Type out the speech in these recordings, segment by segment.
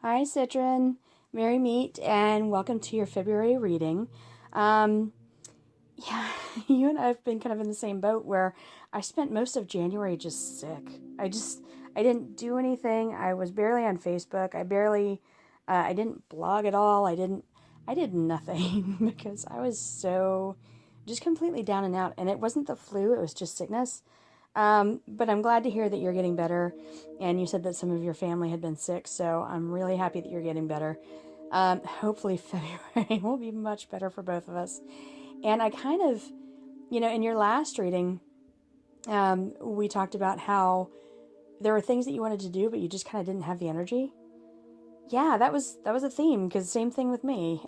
Hi, Citrine. Merry meet and welcome to your February reading. Um, yeah, you and I have been kind of in the same boat where I spent most of January just sick. I didn't do anything. I was barely on Facebook. I didn't blog at all. I did nothing because I was so just completely down and out. And it wasn't the flu, it was just sickness. But I'm glad to hear that you're getting better. And you said that some of your family had been sick, so I'm really happy that you're getting better. Hopefully, February will be much better for both of us. And I kind of, in your last reading, we talked about how there were things that you wanted to do, but you just kind of didn't have the energy. Yeah, that was a theme because same thing with me.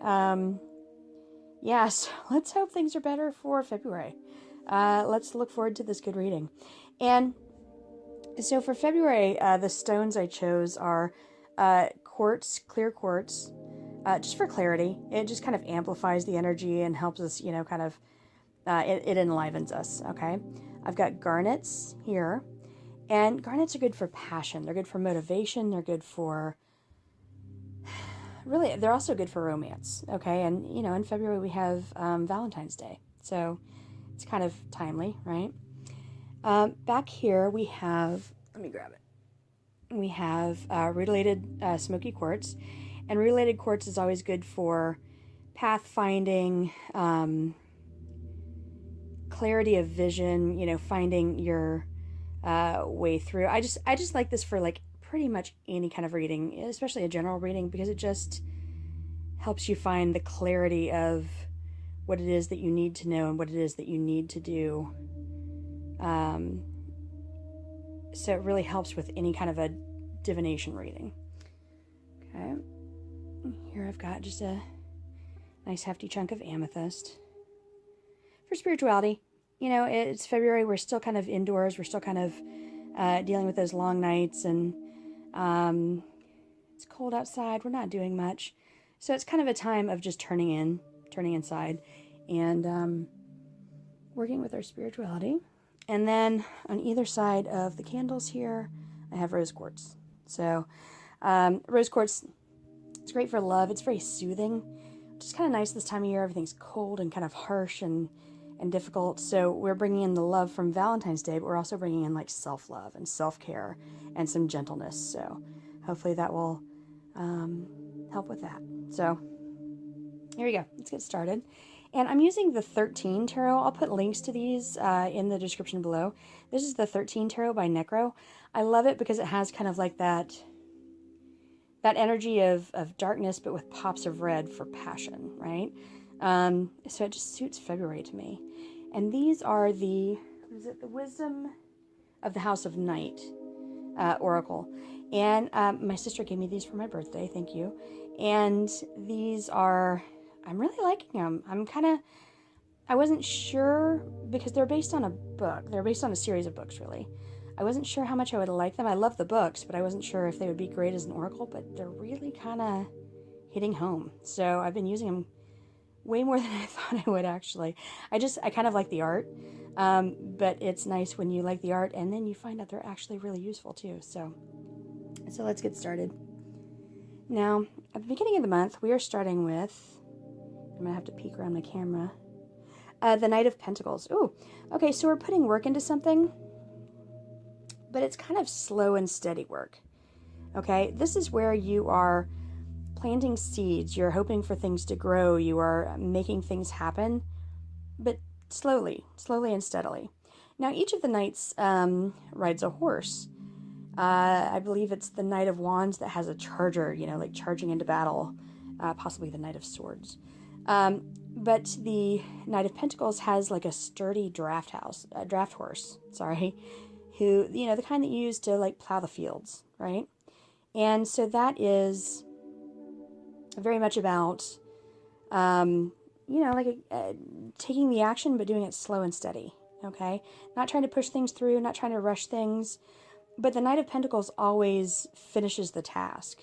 Yeah, so let's hope things are better for February. Let's look forward to this good reading. And so for February, the stones I chose are quartz, clear quartz, just for clarity. It just kind of amplifies the energy and helps us, it enlivens us, okay? I've got garnets here, and garnets are good for passion. They're good for motivation. They're good for, really, they're also good for romance, okay? And, in February we have Valentine's Day, so it's kind of timely, right? Back here we have, let me grab it. We have rutilated smoky quartz, and rutilated quartz is always good for pathfinding, clarity of vision, finding your way through. I just like this for like pretty much any kind of reading, especially a general reading, because it just helps you find the clarity of what it is that you need to know and what it is that you need to do. So it really helps with any kind of a divination reading. Okay. Here I've got just a nice hefty chunk of amethyst. For spirituality, it's February. We're still kind of indoors. We're still kind of dealing with those long nights, and it's cold outside. We're not doing much. So it's kind of a time of just turning inside, and working with our spirituality. And then on either side of the candles here, I have rose quartz. So rose quartz, it's great for love. It's very soothing, which is kind of nice this time of year. Everything's cold and kind of harsh and difficult. So we're bringing in the love from Valentine's Day, but we're also bringing in like self-love and self-care and some gentleness. So hopefully that will help with that. So here we go. Let's get started. And I'm using the 13 tarot. I'll put links to these in the description below. This is the 13 tarot by Necro. I love it because it has kind of like that energy of darkness, but with pops of red for passion, right? So it just suits February to me. And these are the Wisdom of the House of Night Oracle. And my sister gave me these for my birthday. Thank you. And these are, I'm really liking them. I wasn't sure because they're based on a book. They're based on a series of books, really. I wasn't sure how much I would like them. I love the books, but I wasn't sure if they would be great as an oracle, but they're really kind of hitting home. So I've been using them way more than I thought I would, actually. I kind of like the art, but it's nice when you like the art and then you find out they're actually really useful too. So let's get started. Now, at the beginning of the month, we are starting with, I'm going to have to peek around my camera, the Knight of Pentacles. Ooh, okay, so we're putting work into something, but it's kind of slow and steady work. Okay, this is where you are planting seeds, you're hoping for things to grow, you are making things happen, but slowly and steadily. Now, each of the knights rides a horse. I believe it's the Knight of Wands that has a charger, like charging into battle, possibly the Knight of Swords. But the Knight of Pentacles has like a sturdy draft horse, who, the kind that you use to like plow the fields, right? And so that is very much about, taking the action, but doing it slow and steady, okay? Not trying to push things through, not trying to rush things, but the Knight of Pentacles always finishes the task,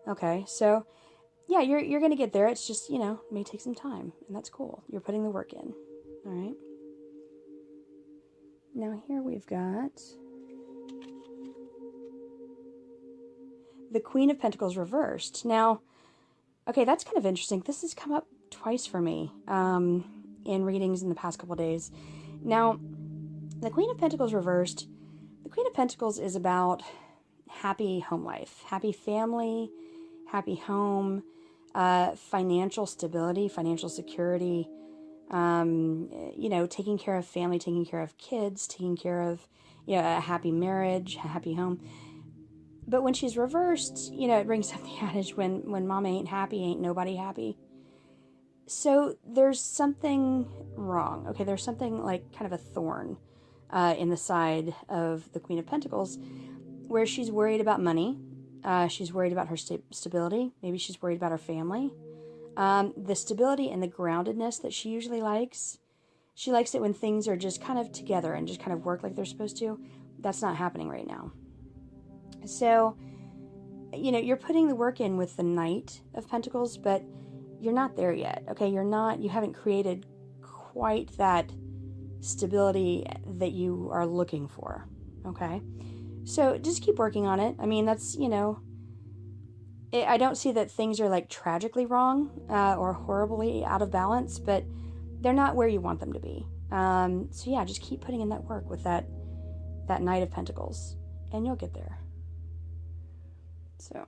okay? So, yeah, you're going to get there. It's just, it may take some time, and that's cool. You're putting the work in, all right? Now here we've got the Queen of Pentacles reversed. Now, okay, that's kind of interesting. This has come up twice for me in readings in the past couple days. Now, the Queen of Pentacles reversed. The Queen of Pentacles is about happy home life, happy family, happy home, financial stability, financial security, taking care of family, taking care of kids, taking care of, a happy marriage, a happy home. But when she's reversed, it brings up the adage, when mama ain't happy, ain't nobody happy. So there's something wrong. Okay, there's something like kind of a thorn in the side of the Queen of Pentacles, where she's worried about money. She's worried about her stability. Maybe she's worried about her family. The stability and the groundedness that she usually likes. She likes it when things are just kind of together and just kind of work like they're supposed to. That's not happening right now. So, you're putting the work in with the Knight of Pentacles, but you're not there yet. Okay, you haven't created quite that stability that you are looking for. Okay, so just keep working on it. I mean, that's, I don't see that things are like tragically wrong or horribly out of balance, but they're not where you want them to be. So yeah, just keep putting in that work with that Knight of Pentacles, and you'll get there. So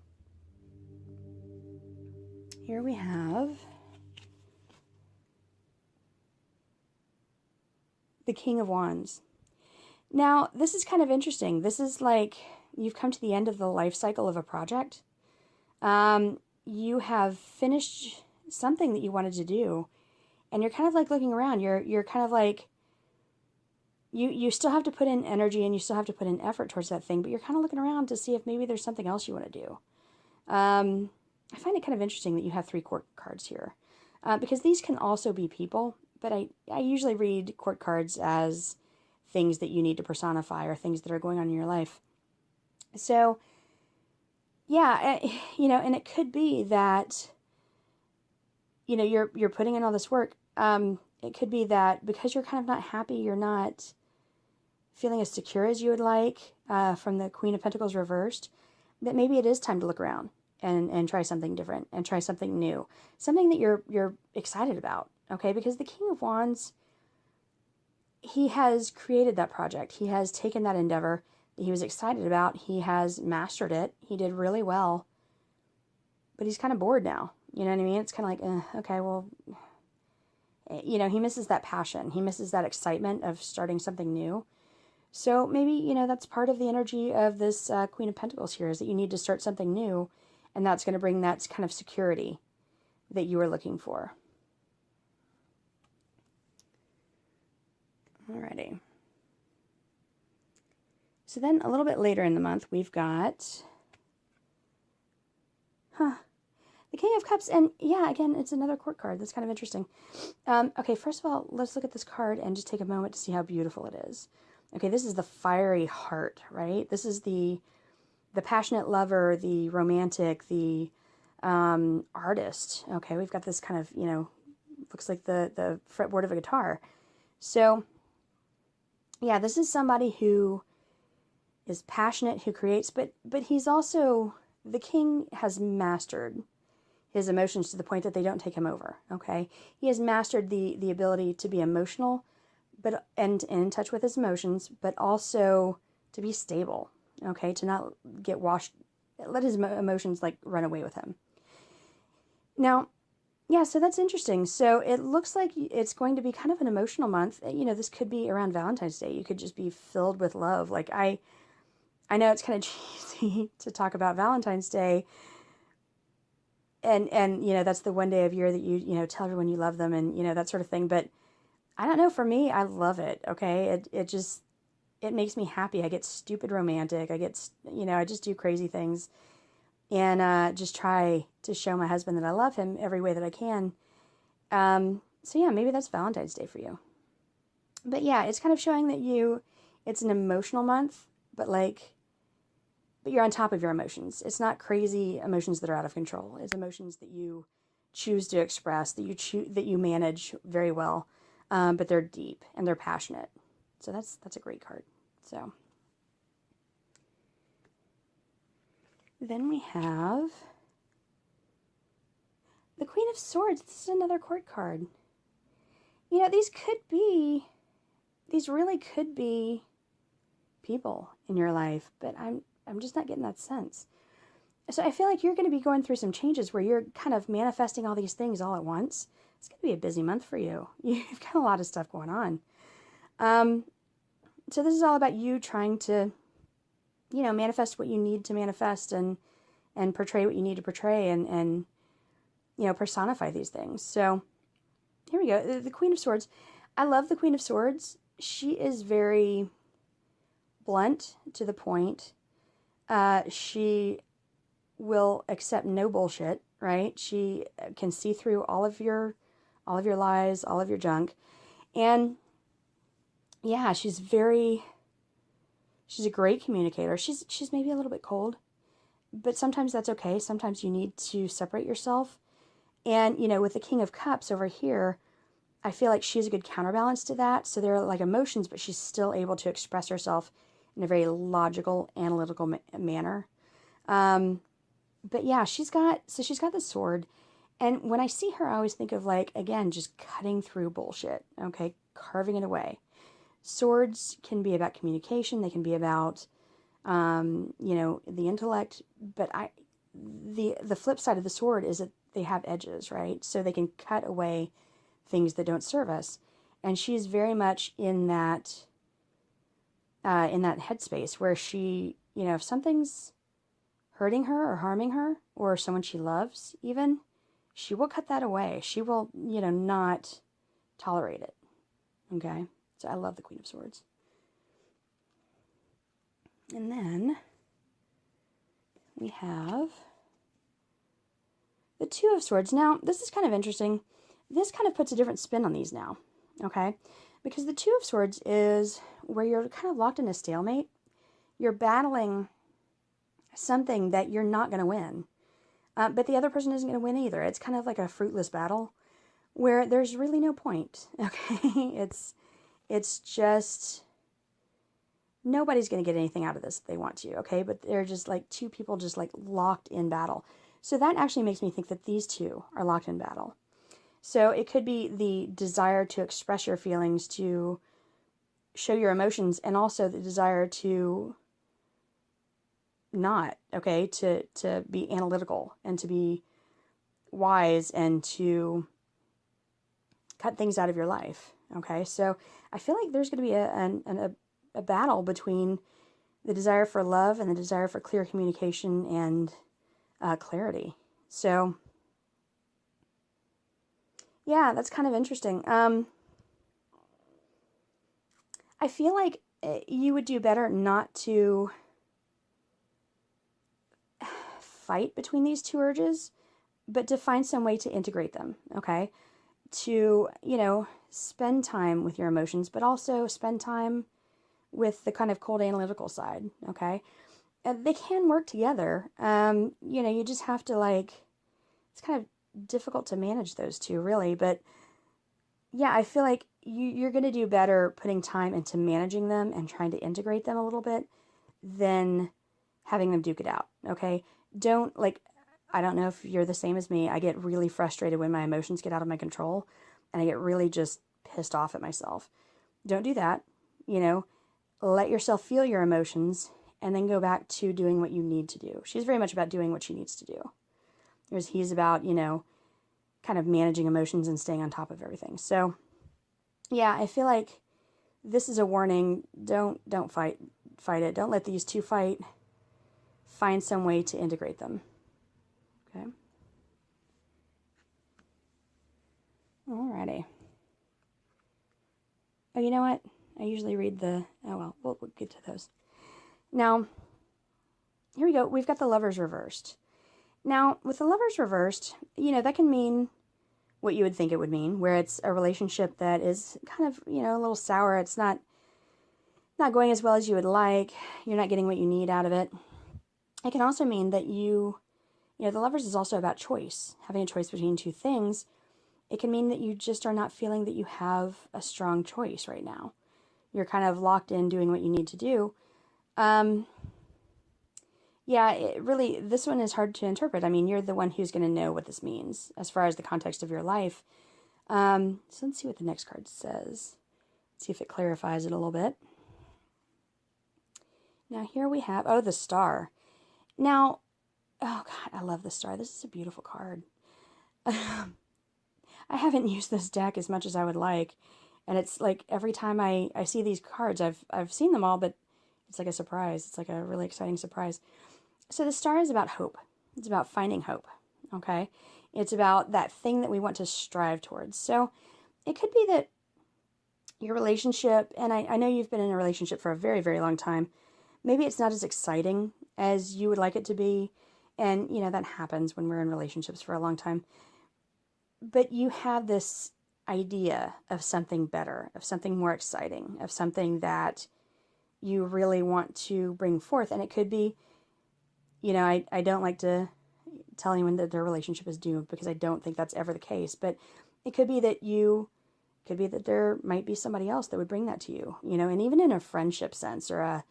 here we have the King of Wands. Now, this is kind of interesting. This is like you've come to the end of the life cycle of a project. You have finished something that you wanted to do, and you're kind of like looking around. You're kind of like, you still have to put in energy and you still have to put in effort towards that thing, but you're kind of looking around to see if maybe there's something else you want to do. I find it kind of interesting that you have 3 court cards here, because these can also be people, but I usually read court cards as things that you need to personify or things that are going on in your life. So, yeah, and it could be that, you're putting in all this work. It could be that because you're kind of not happy, you're not feeling as secure as you would like from the Queen of Pentacles reversed, that maybe it is time to look around and try something different and try something new, something that you're excited about, okay? Because the King of Wands, he has created that project. He has taken that endeavor that he was excited about. He has mastered it. He did really well, but he's kind of bored now. You know what I mean? It's kind of like, okay, well, he misses that passion. He misses that excitement of starting something new. So maybe, that's part of the energy of this Queen of Pentacles here, is that you need to start something new, and that's going to bring that kind of security that you were looking for. Alrighty. So then a little bit later in the month, we've got, the King of Cups, and yeah, again, it's another court card. That's kind of interesting. Okay, first of all, let's look at this card and just take a moment to see how beautiful it is. Okay, this is the fiery heart, right? This is the passionate lover, the romantic, the artist. Okay, we've got this kind of, looks like the fretboard of a guitar. So, yeah, this is somebody who is passionate, who creates, but he's also, the king has mastered his emotions to the point that they don't take him over, okay? He has mastered the ability to be emotional, and in touch with his emotions, but also to be stable, okay? To not get washed, let his emotions like run away with him. Now, yeah, so that's interesting. So it looks like it's going to be kind of an emotional month. This could be around Valentine's Day. You could just be filled with love. Like I know it's kind of cheesy to talk about Valentine's Day, and that's the one day of year that you tell everyone you love them and that sort of thing. But I don't know, for me, I love it. Okay, it makes me happy. I get stupid romantic. I get I just do crazy things, and just try to show my husband that I love him every way that I can. So yeah, maybe that's Valentine's Day for you. But yeah, it's kind of showing that it's an emotional month, but you're on top of your emotions. It's not crazy emotions that are out of control. It's emotions that you choose to express, that you manage very well, but they're deep and they're passionate. So that's a great card. So Then we have the Queen of Swords. This is another court card. You know, these really could be people in your life, but I'm just not getting that sense. So I feel like you're going to be going through some changes where you're kind of manifesting all these things all at once. It's going to be a busy month for you. You've got a lot of stuff going on. So this is all about you trying to, manifest what you need to manifest and portray what you need to portray and personify these things. So here we go. The Queen of Swords. I love the Queen of Swords. She is very blunt, to the point. She will accept no bullshit, right? She can see through all of your lies, all of your junk. And yeah, she's a great communicator. She's maybe a little bit cold, but sometimes that's okay. Sometimes you need to separate yourself. And, with the King of Cups over here, I feel like she's a good counterbalance to that. So there are like emotions, but she's still able to express herself in a very logical, analytical manner. But yeah, she's got the sword. And when I see her, I always think of, like, again, just cutting through bullshit, okay? Carving it away. Swords can be about communication. They can be about, the intellect. But the flip side of the sword is that they have edges, right? So they can cut away things that don't serve us. And she's very much in that headspace where she, if something's hurting her or harming her, or someone she loves even, she will cut that away. She will, not tolerate it. Okay? So I love the Queen of Swords. And then we have the Two of Swords. Now, this is kind of interesting. This kind of puts a different spin on these now. Okay? Because the Two of Swords is where you're kind of locked in a stalemate. You're battling something that you're not going to win. But the other person isn't going to win either. It's kind of like a fruitless battle where there's really no point. Okay? It's just, nobody's going to get anything out of this if they want to. Okay? But they're just like two people just like locked in battle. So that actually makes me think that these two are locked in battle. So it could be the desire to express your feelings, to show your emotions, and also the desire to not, okay, to be analytical and to be wise and to cut things out of your life, okay? So I feel like there's going to be a battle between the desire for love and the desire for clear communication and clarity. So yeah, that's kind of interesting. I feel like you would do better not to fight between these two urges, but to find some way to integrate them, okay? To, spend time with your emotions, but also spend time with the kind of cold analytical side, okay? They can work together. You just have to, it's kind of difficult to manage those two, really, but yeah, I feel like you're going to do better putting time into managing them and trying to integrate them a little bit than having them duke it out, okay? I don't know if you're the same as me. I get really frustrated when my emotions get out of my control, and I get really just pissed off at myself. Don't do that. Let yourself feel your emotions and then go back to doing what you need to do. She's very much about doing what she needs to do. Whereas he's about, kind of managing emotions and staying on top of everything. So, yeah, I feel like this is a warning. Don't fight it. Don't let these two fight. Find some way to integrate them. Okay. Alrighty. Oh, you know what? I usually read we'll get to those. Now, here we go. We've got the Lovers reversed. Now, with the Lovers reversed, that can mean what you would think it would mean, where it's a relationship that is kind of, a little sour. It's not going as well as you would like. You're not getting what you need out of it. It can also mean that the Lovers is also about choice, having a choice between two things. It can mean that you just are not feeling that you have a strong choice right now. You're kind of locked in doing what you need to do. Yeah, this one is hard to interpret. I mean, you're the one who's going to know what this means as far as the context of your life. So let's see what the next card says. See if it clarifies it a little bit. Now here we have, the star. Now, oh God, I love the star. This is a beautiful card. I haven't used this deck as much as I would like. And it's like every time I see these cards, I've seen them all, but it's like a surprise. It's like a really exciting surprise. So the star is about hope. It's about finding hope, okay? It's about that thing that we want to strive towards. So it could be that your relationship, and I know you've been in a relationship for a very, very long time. Maybe it's not as exciting as you would like it to be. And, that happens when we're in relationships for a long time. But you have this idea of something better, of something more exciting, of something that you really want to bring forth. And it could be, I don't like to tell anyone that their relationship is doomed because I don't think that's ever the case. But it could be that there might be somebody else that would bring that to you, and even in a friendship sense or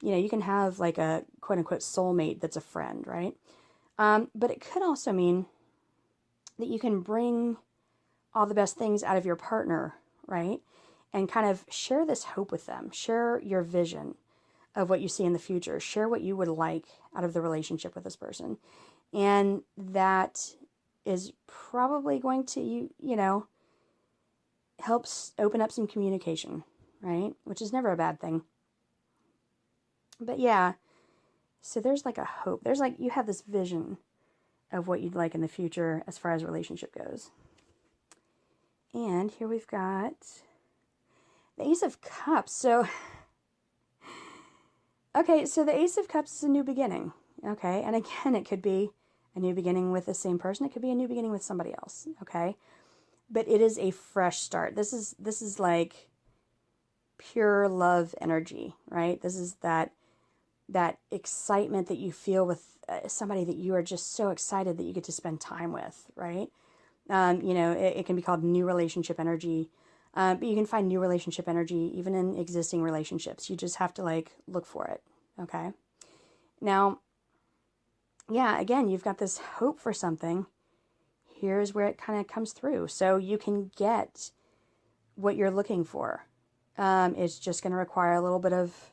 you can have like a quote unquote soulmate that's a friend, right? But it could also mean that you can bring all the best things out of your partner, right? And kind of share this hope with them. Share your vision of what you see in the future. Share what you would like out of the relationship with this person. And that is probably going to, helps open up some communication, right? Which is never a bad thing. But yeah, so there's like a hope. There's like, you have this vision of what you'd like in the future as far as relationship goes. And here we've got the Ace of Cups. So, okay, so the Ace of Cups is a new beginning. Okay, and again, it could be a new beginning with the same person. It could be a new beginning with somebody else. Okay, but it is a fresh start. This is like pure love energy, right? This is that excitement that you feel with somebody that you are just so excited that you get to spend time with, right? It can be called new relationship energy, but you can find new relationship energy even in existing relationships. You just have to like look for it, okay? Now, yeah, again, you've got this hope for something. Here's where it kind of comes through. So you can get what you're looking for. It's just going to require a little bit of,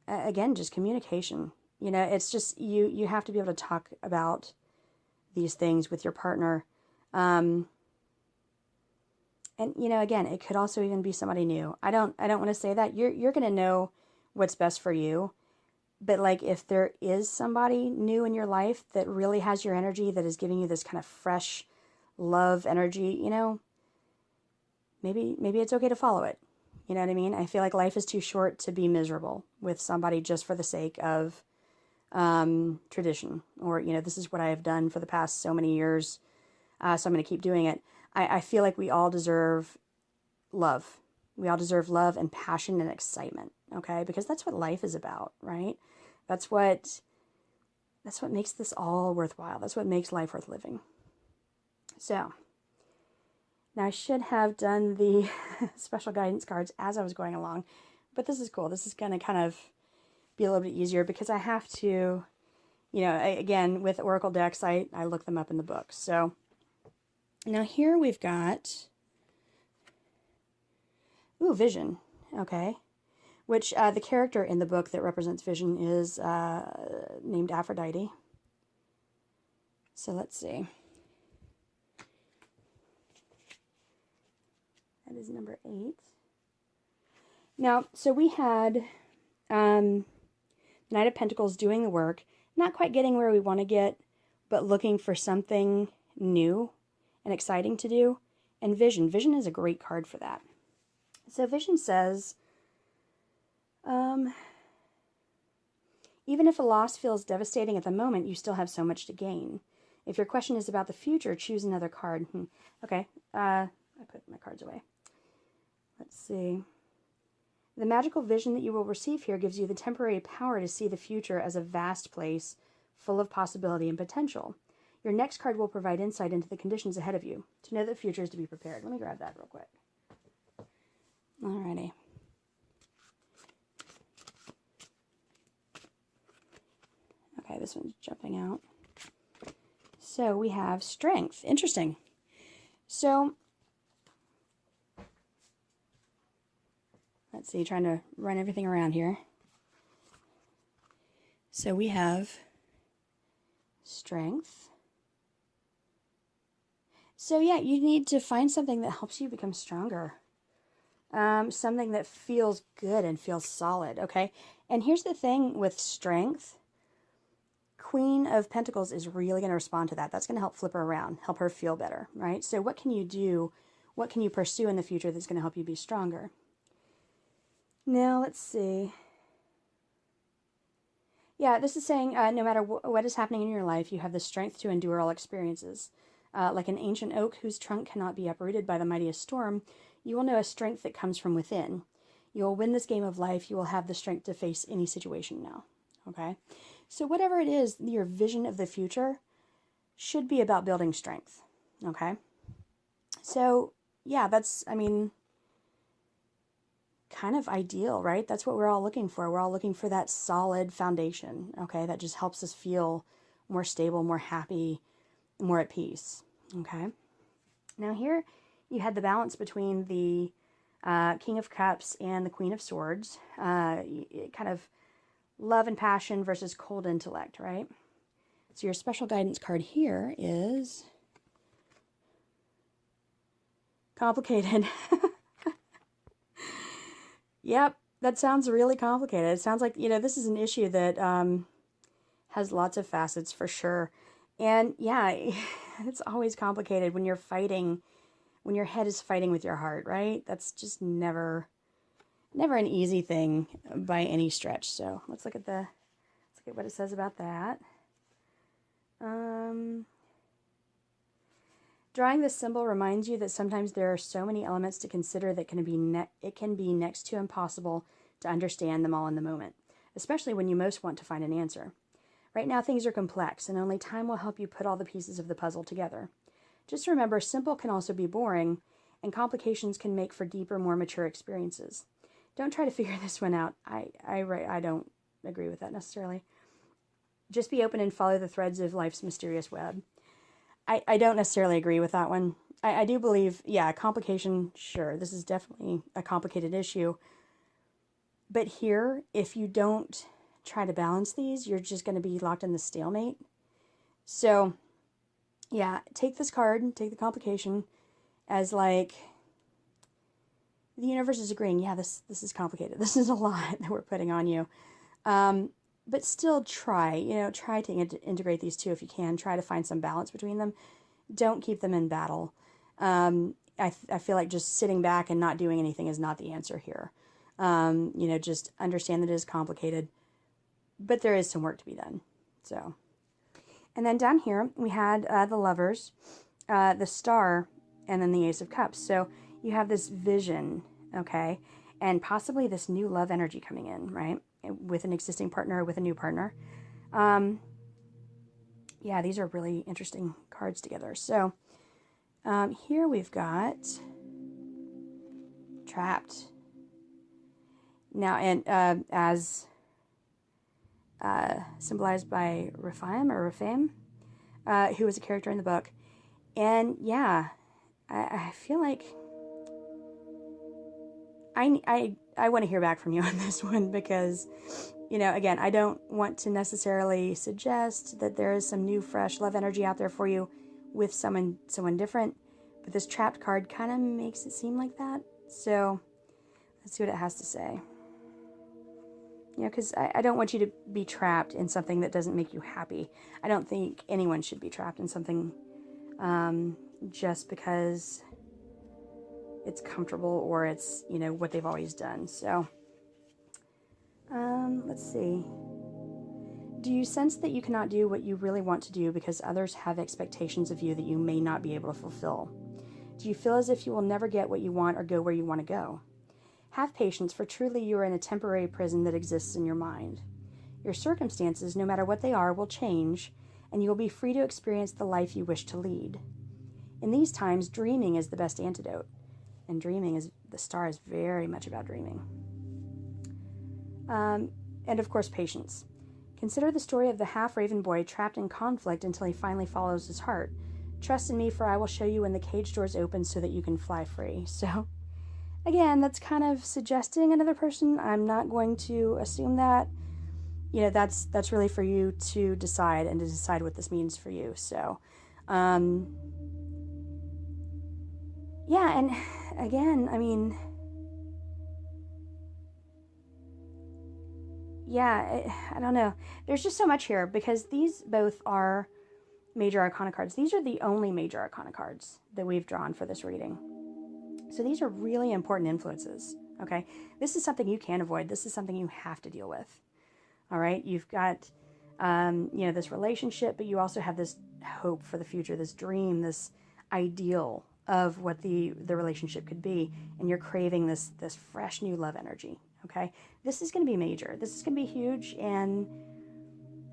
again, just communication. It's just, you have to be able to talk about these things with your partner. And, again, it could also even be somebody new. I don't want to say that. You're going to know what's best for you. But like if there is somebody new in your life that really has your energy, that is giving you this kind of fresh love energy, maybe it's okay to follow it. You know what I mean? I feel like life is too short to be miserable with somebody just for the sake of tradition, or, this is what I have done for the past so many years, so I'm going to keep doing it. I feel like we all deserve love. We all deserve love and passion and excitement, okay? Because that's what life is about, right? That's what makes this all worthwhile. That's what makes life worth living. So, now I should have done the special guidance cards as I was going along, but this is cool. This is going to kind of be a little bit easier because I have to, again, with Oracle decks, I look them up in the book. So, now here we've got, Vision, okay, which the character in the book that represents Vision is named Aphrodite. So let's see. That is number 8. Now, so we had Knight of Pentacles doing the work, not quite getting where we want to get, but looking for something new and exciting to do. And Vision. Vision is a great card for that. So Vision says, even if a loss feels devastating at the moment, you still have so much to gain. If your question is about the future, choose another card. Okay, I put my cards away. Let's see. The magical vision that you will receive here gives you the temporary power to see the future as a vast place full of possibility and potential. Your next card will provide insight into the conditions ahead of you. To know the future is to be prepared. Let me grab that real quick. Alrighty. this one's jumping out. So we have strength. Interesting. So let's see, trying to run everything around here. So we have strength. So yeah, you need to find something that helps you become stronger. Something that feels good and feels solid, okay? And here's the thing with strength. Queen of Pentacles is really going to respond to that. That's going to help flip her around, help her feel better, right? So what can you do? What can you pursue in the future that's going to help you be stronger? Now, let's see. Yeah, this is saying no matter what is happening in your life, you have the strength to endure all experiences. Like an ancient oak whose trunk cannot be uprooted by the mightiest storm, you will know a strength that comes from within. You will win this game of life. You will have the strength to face any situation now. Okay? So whatever it is, your vision of the future should be about building strength. Okay? So, yeah, that's, I mean, kind of ideal, right? That's what we're all looking for. We're all looking for that solid foundation, okay? That just helps us feel more stable, more happy, more at peace, okay? Now here you had the balance between the King of Cups and the Queen of Swords. Kind of love and passion versus cold intellect, right? So your special guidance card here is complicated. Yep, that sounds really complicated. It sounds like, this is an issue that has lots of facets for sure. And yeah, it's always complicated when you're fighting, when your head is fighting with your heart, right? That's just never an easy thing by any stretch. So let's look at what it says about that. Drawing this symbol reminds you that sometimes there are so many elements to consider that it can be next to impossible to understand them all in the moment, especially when you most want to find an answer. Right now things are complex, and only time will help you put all the pieces of the puzzle together. Just remember, simple can also be boring, and complications can make for deeper, more mature experiences. Don't try to figure this one out. I don't agree with that necessarily. Just be open and follow the threads of life's mysterious web. I don't necessarily agree with that one. I do believe, yeah, complication, sure, this is definitely a complicated issue. But here, if you don't try to balance these, you're just going to be locked in the stalemate. So, yeah, take this card, take the complication as like, the universe is agreeing, yeah, this is complicated. This is a lot that we're putting on you. But still try to integrate these two if you can. Try to find some balance between them. Don't keep them in battle. I feel like just sitting back and not doing anything is not the answer here. Just understand that it is complicated, but there is some work to be done. So, and then down here we had the Lovers, the Star, and then the Ace of Cups. So you have this vision, okay, and possibly this new love energy coming in, right? With an existing partner or with a new partner. Yeah, these are really interesting cards together. So here we've got Trapped. Now, and as symbolized by Raphaim, who was a character in the book. And yeah, I feel like I want to hear back from you on this one because, again, I don't want to necessarily suggest that there is some new, fresh love energy out there for you with someone different, but this Trapped card kind of makes it seem like that. So let's see what it has to say. Because I don't want you to be trapped in something that doesn't make you happy. I don't think anyone should be trapped in something just because it's comfortable or it's, what they've always done. So, let's see. Do you sense that you cannot do what you really want to do because others have expectations of you that you may not be able to fulfill? Do you feel as if you will never get what you want or go where you want to go? Have patience, for truly you are in a temporary prison that exists in your mind. Your circumstances, no matter what they are, will change, and you will be free to experience the life you wish to lead. In these times, dreaming is the best antidote. And the Star is very much about dreaming. And of course, patience. Consider the story of the half-raven boy trapped in conflict until he finally follows his heart. Trust in me, for I will show you when the cage doors open so that you can fly free. So, again, that's kind of suggesting another person. I'm not going to assume that. You know, that's really for you to decide and to decide what this means for you. So, yeah, and again, I mean, yeah, I don't know. There's just so much here because these both are major arcana cards. These are the only major arcana cards that we've drawn for this reading. So these are really important influences, okay? This is something you can't avoid. This is something you have to deal with, all right? You've got, you know, this relationship, but you also have this hope for the future, this dream, this ideal of what the relationship could be, and you're craving this fresh new love energy, okay? This is going to be major. This is going to be huge, and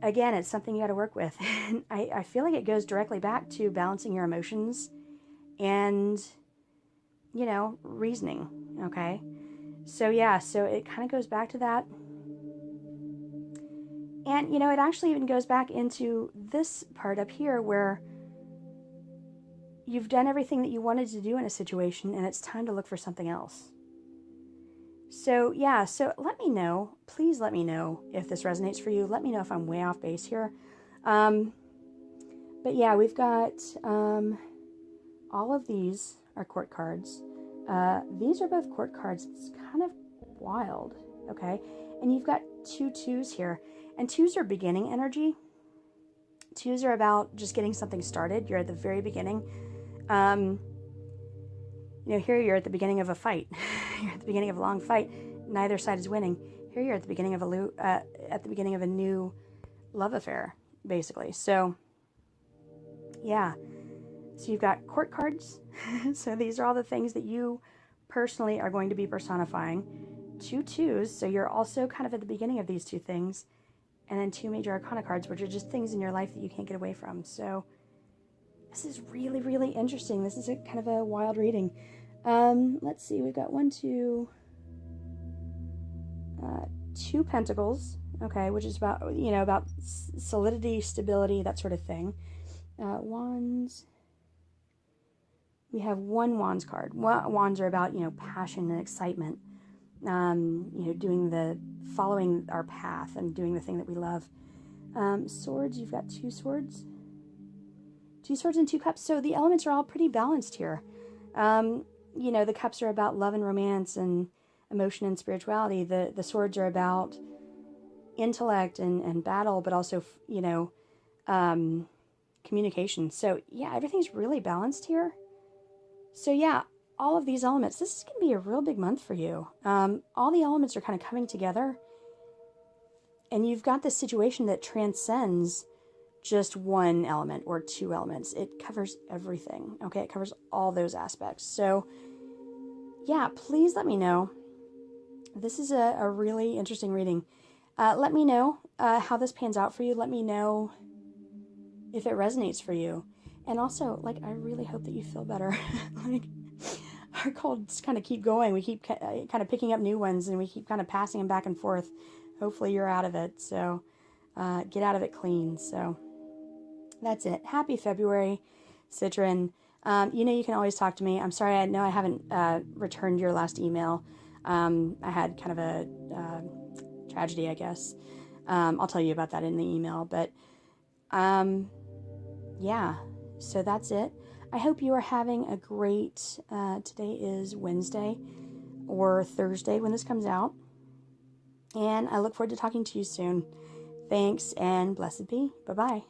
again, it's something you got to work with. And I feel like it goes directly back to balancing your emotions and, you know, reasoning, okay? So yeah, so it kind of goes back to that. And, you know, it actually even goes back into this part up here where you've done everything that you wanted to do in a situation and it's time to look for something else. So yeah, so let me know, please let me know if this resonates for you. Let me know if I'm way off base here. But yeah, we've got all of these are court cards. These are both court cards. It's kind of wild, okay? And you've got 2 twos here. And 2s are beginning energy. 2s are about just getting something started. You're at the very beginning. You know, here you're at the beginning of a fight. You're at the beginning of a long fight. Neither side is winning. Here you're at the beginning of a new love affair, basically. So, yeah. So you've got court cards. So these are all the things that you personally are going to be personifying. 2 twos. So you're also kind of at the beginning of these 2 things. And then 2 major arcana cards, which are just things in your life that you can't get away from. So this is really, really interesting. This is a kind of a wild reading. Let's see. We've got 2 pentacles. Okay, which is about, you know, about solidity, stability, that sort of thing. Wands. We have 1 wands card. Wands are about, you know, passion and excitement. You know, following our path and doing the thing that we love. Swords, you've got 2 swords. 2 swords and 2 cups. So the elements are all pretty balanced here. You know, the cups are about love and romance and emotion and spirituality. The swords are about intellect and battle, but also, you know, communication. So yeah, everything's really balanced here. So yeah, all of these elements, this is going to be a real big month for you. All the elements are kind of coming together, and you've got this situation that transcends just 1 element or 2 elements. It covers everything, okay? It covers all those aspects. So yeah, please let me know. This is a really interesting reading. Let me know how this pans out for you. Let me know if it resonates for you. And also, like, I really hope that you feel better. Like, our colds kind of keep going. We keep kind of picking up new ones, and we keep kind of passing them back and forth. Hopefully you're out of it. So get out of it clean. So that's it. Happy February, Citrine. You know, you can always talk to me. I'm sorry, I know I haven't returned your last email. I had kind of a tragedy, I guess. I'll tell you about that in the email. But yeah, so that's it. I hope you are having a great, today is Wednesday or Thursday when this comes out. And I look forward to talking to you soon. Thanks and blessed be. Bye-bye.